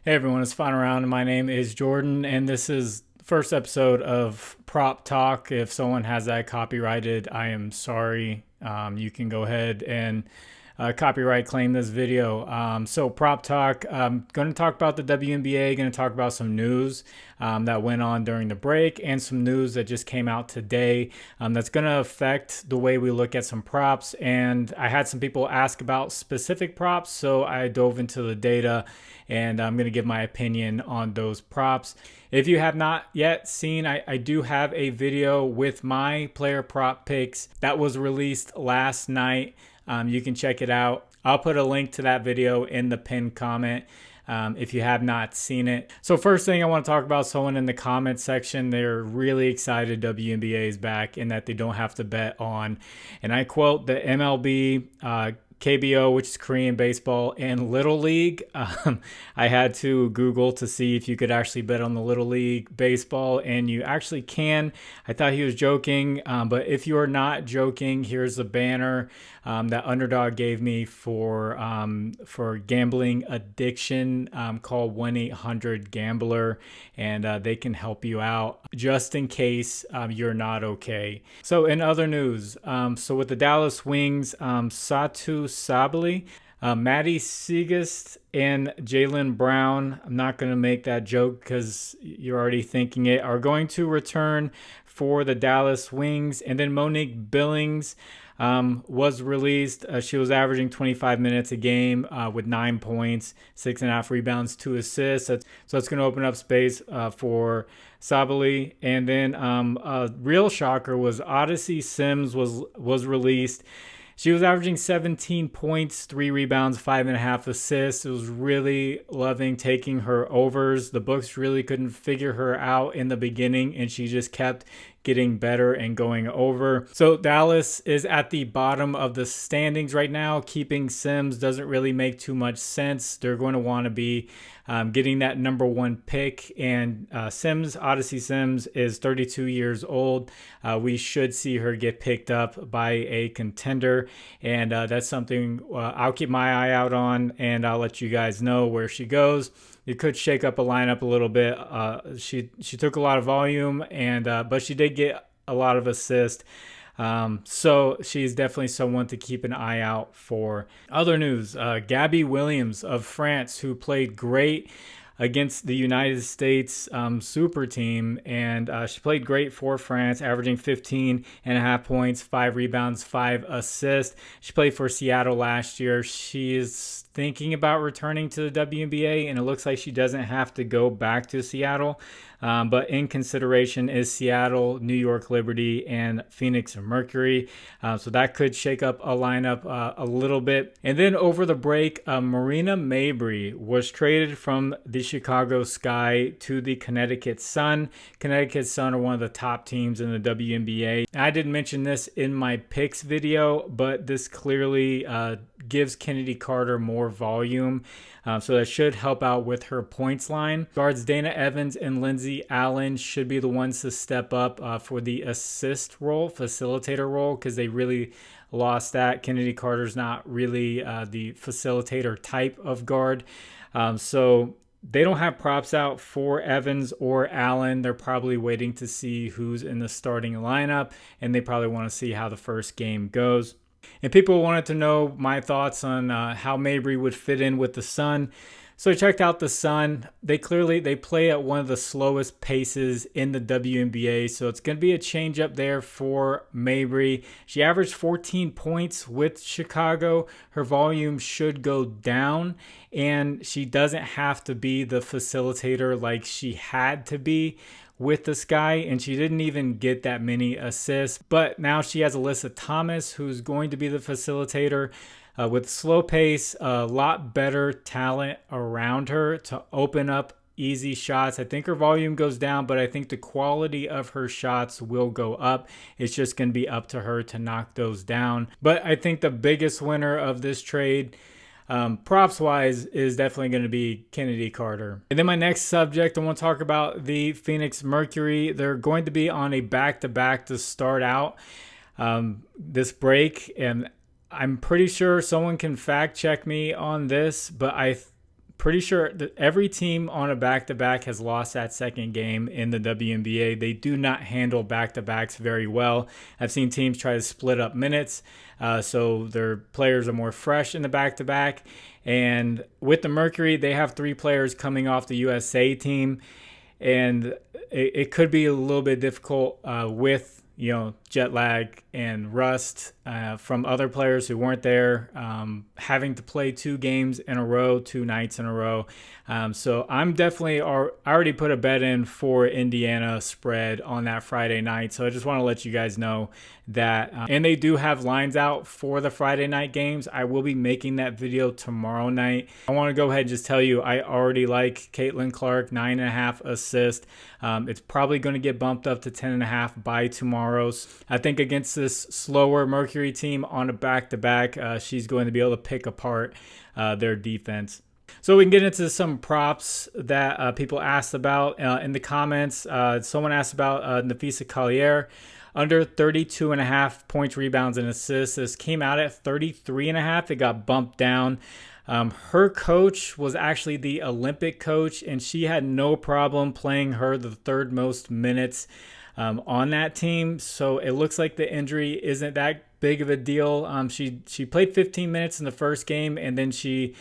Hey everyone, it's FinalRound and my name is Jordan, and this is the first episode of Prop Talk. If someone has that copyrighted, I am sorry. You can go ahead and copyright claim this video. So Prop Talk, I'm going to talk about the WNBA, going to talk about some news that went on during the break and some news that just came out today that's going to affect the way we look at some props. And I had some people ask about specific props, so I dove into the data and I'm going to give my opinion on those props. If you have not yet seen, I do have a video with my player prop picks that was released last night. You can check it out. I'll put a link to that video in the pinned comment if you have not seen it. So first thing I want to talk about, someone in the comment section, they're really excited WNBA is back and that they don't have to bet on, and I quote, the MLB, KBO, which is Korean baseball, and Little League. I had to Google to see if you could actually bet on the Little League baseball, and you actually can. I thought he was joking, but if you are not joking, here's the banner that Underdog gave me for gambling addiction, called 1-800-GAMBLER, and they can help you out just in case you're not okay. So in other news, so with the Dallas Wings, Satu Sabally, Maddie Segast, and Jaylen Brown, I'm not going to make that joke because you're already thinking it, are going to return for the Dallas Wings. And then Monique Billings was released. She was averaging 25 minutes a game with 9 points, 6.5 rebounds, 2 assists. So it's going to open up space for Sabally. And then a real shocker was Odyssey Sims was released. She was averaging 17 points, 3 rebounds, 5.5 assists. It was really loving taking her overs. The books really couldn't figure her out in the beginning, and she just kept getting better and going over. So Dallas is at the bottom of the standings right now. Keeping Sims doesn't really make too much sense. They're going to want to be getting that number 1 pick, and Odyssey Sims is 32 years old. We should see her get picked up by a contender, and that's something I'll keep my eye out on, and I'll let you guys know where she goes. It could shake up a lineup a little bit. She took a lot of volume, and but she did get a lot of assists. So she's definitely someone to keep an eye out for. Other news, Gabby Williams of France, who played great against the United States super team, and she played great for France, averaging 15.5 points, 5 rebounds, 5 assists. She played for Seattle last year. She is thinking about returning to the WNBA, and it looks like she doesn't have to go back to Seattle. But in consideration is Seattle, New York Liberty, and Phoenix Mercury. So that could shake up a lineup a little bit. And then over the break, Marina Mabrey was traded from the Chicago Sky to the Connecticut Sun. Connecticut Sun are one of the top teams in the WNBA. I didn't mention this in my picks video, but this clearly gives Kennedy Carter more volume. So that should help out with her points line. Guards Dana Evans and Lindsay Allen should be the ones to step up for the assist role, facilitator role, because they really lost that. Kennedy Carter's not really the facilitator type of guard. So they don't have props out for Evans or Allen. They're probably waiting to see who's in the starting lineup, and they probably want to see how the first game goes. And people wanted to know my thoughts on how Mabrey would fit in with the Sun. So I checked out the Sun. They play at one of the slowest paces in the WNBA. So it's going to be a change up there for Mabrey. She averaged 14 points with Chicago. Her volume should go down, and she doesn't have to be the facilitator like she had to be with the Sky, and she didn't even get that many assists. But now she has Alyssa Thomas, who's going to be the facilitator. With slow pace, a lot better talent around her to open up easy shots. I think her volume goes down, but I think the quality of her shots will go up. It's just going to be up to her to knock those down. But I think the biggest winner of this trade, props wise, is definitely going to be Kennedy Carter. And then my next subject, I want to talk about the Phoenix Mercury. They're going to be on a back-to-back to start out this break, and I'm pretty sure someone can fact check me on this, but I pretty sure that every team on a back-to-back has lost that second game in the WNBA. They do not handle back-to-backs very well. I've seen teams try to split up minutes, so their players are more fresh in the back-to-back. And with the Mercury, they have 3 players coming off the USA team, and it could be a little bit difficult with jet lag and rust from other players who weren't there, having to play 2 games in a row, 2 nights in a row. So I'm definitely, I already put a bet in for Indiana spread on that Friday night. So I just want to let you guys know that, and they do have lines out for the Friday night games. I will be making that video tomorrow night. I want to go ahead and just tell you, I already like Caitlin Clark, 9.5 assists. It's probably going to get bumped up to 10.5 by tomorrow. I think against this slower Mercury team on a back-to-back, she's going to be able to pick apart their defense. So we can get into some props that people asked about in the comments. Someone asked about Napheesa Collier, under 32.5 points, rebounds, and assists. This came out at 33.5. It got bumped down. Her coach was actually the Olympic coach, and she had no problem playing her the 3rd most minutes on that team. So it looks like the injury isn't that big of a deal. She played 15 minutes in the first game, and then she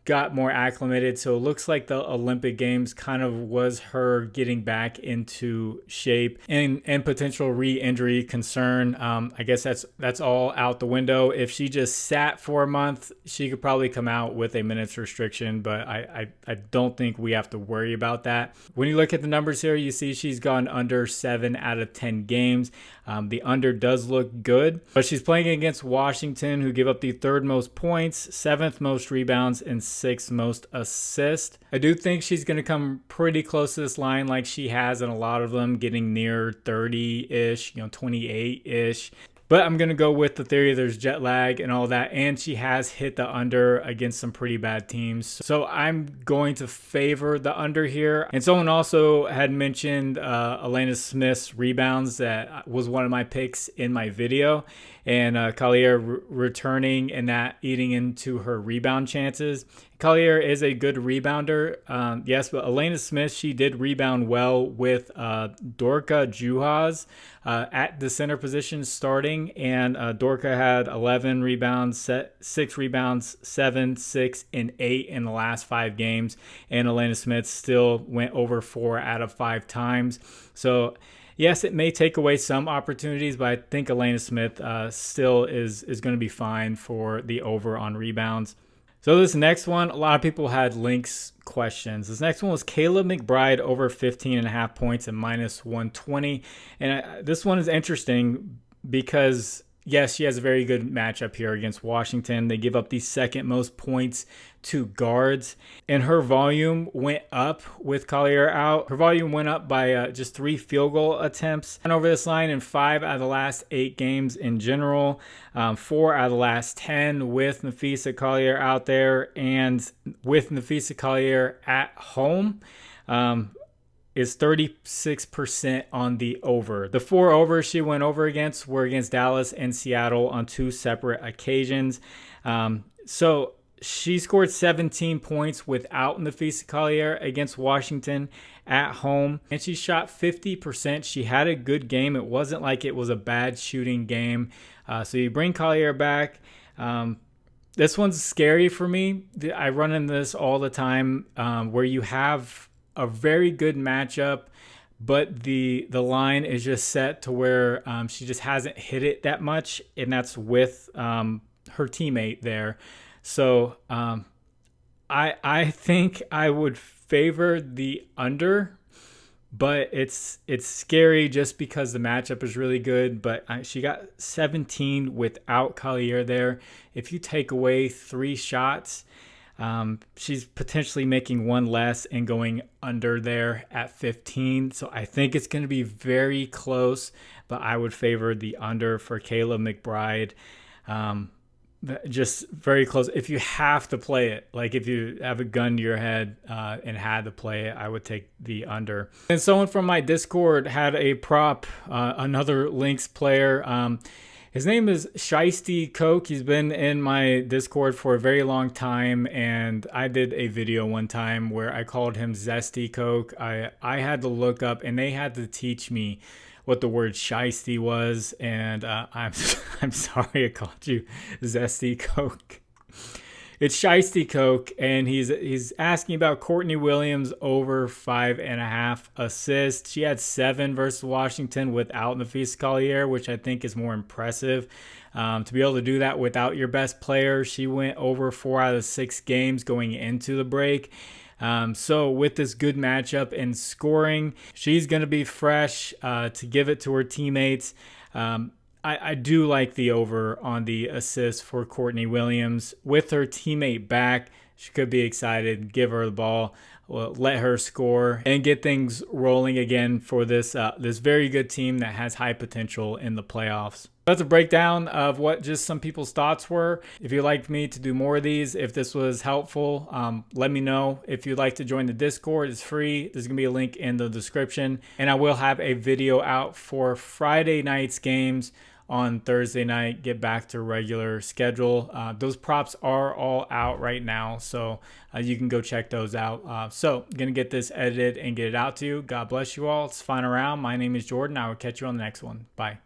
got more acclimated. So it looks like the Olympic Games kind of was her getting back into shape, and potential re-injury concern. I guess that's all out the window. If she just sat for a month, she could probably come out with a minutes restriction, but I don't think we have to worry about that. When you look at the numbers here, you see she's gone under 7 out of 10 games. The under does look good, but she's playing against Washington, who give up the 3rd most points, 7th most rebounds, and 6th most assists. I do think she's going to come pretty close to this line like she has in a lot of them, getting near 30-ish, 28-ish. But I'm going to go with the theory there's jet lag and all that, and she has hit the under against some pretty bad teams. So I'm going to favor the under here. And someone also had mentioned Elena Smith's rebounds. That was one of my picks in my video. And Collier returning and that eating into her rebound chances. Collier is a good rebounder, yes, but Elena Smith, she did rebound well with Dorka Juhas at the center position starting, and Dorka had 11 rebounds, 6 rebounds, 7, 6, and 8 in the last 5 games, and Elena Smith still went over 4 out of 5 times. So yes, it may take away some opportunities, but I think Elena Smith still is going to be fine for the over on rebounds. So this next one, a lot of people had links questions. This next one was Kayla McBride over 15.5 points and -120. And this one is interesting because, yes, she has a very good matchup here against Washington. They give up the 2nd most points to guards, and her volume went up with Collier out. Her volume went up by just 3 field goal attempts and over this line in 5 out of the last 8 games in general, 4 out of the last 10 with Napheesa Collier out there, and with Napheesa Collier at home. Is 36% on the over. The 4 overs she went over against were against Dallas and Seattle on 2 separate occasions. So she scored 17 points without Napheesa Collier against Washington at home, and she shot 50%. She had a good game. It wasn't like it was a bad shooting game. So you bring Collier back. This one's scary for me. I run into this all the time where you have a very good matchup, but the line is just set to where she just hasn't hit it that much, and that's with her teammate there. So I think I would favor the under, but it's scary just because the matchup is really good. But she got 17 without Collier there. If you take away 3 shots, she's potentially making 1 less and going under there at 15. So I think it's going to be very close, but I would favor the under for Kayla McBride. Just very close. If you have to play it, like if you have a gun to your head and had to play it, I would take the under. And someone from my Discord had a prop, another Lynx player. His name is Shiesty Coke. He's been in my Discord for a very long time, and I did a video one time where I called him Zesty Coke. I had to look up, and they had to teach me what the word shiesty was, and I'm sorry I called you Zesty Coke. It's Shiesty Coke, and he's asking about Courtney Williams over 5.5 assists. She had 7 versus Washington without Napheesa Collier, which I think is more impressive. To be able to do that without your best player, she went over 4 out of 6 games going into the break. So with this good matchup and scoring, she's going to be fresh to give it to her teammates. I do like the over on the assist for Courtney Williams. With her teammate back, she could be excited. Give her the ball, let her score, and get things rolling again for this very good team that has high potential in the playoffs. That's a breakdown of what just some people's thoughts were. If you'd like me to do more of these, if this was helpful, let me know. If you'd like to join the Discord, it's free. There's going to be a link in the description. And I will have a video out for Friday night's games on Thursday night, get back to regular schedule. Those props are all out right now, so you can go check those out. So going to get this edited and get it out to you. God bless you all. It's Final Round. My name is Jordan. I will catch you on the next one. Bye.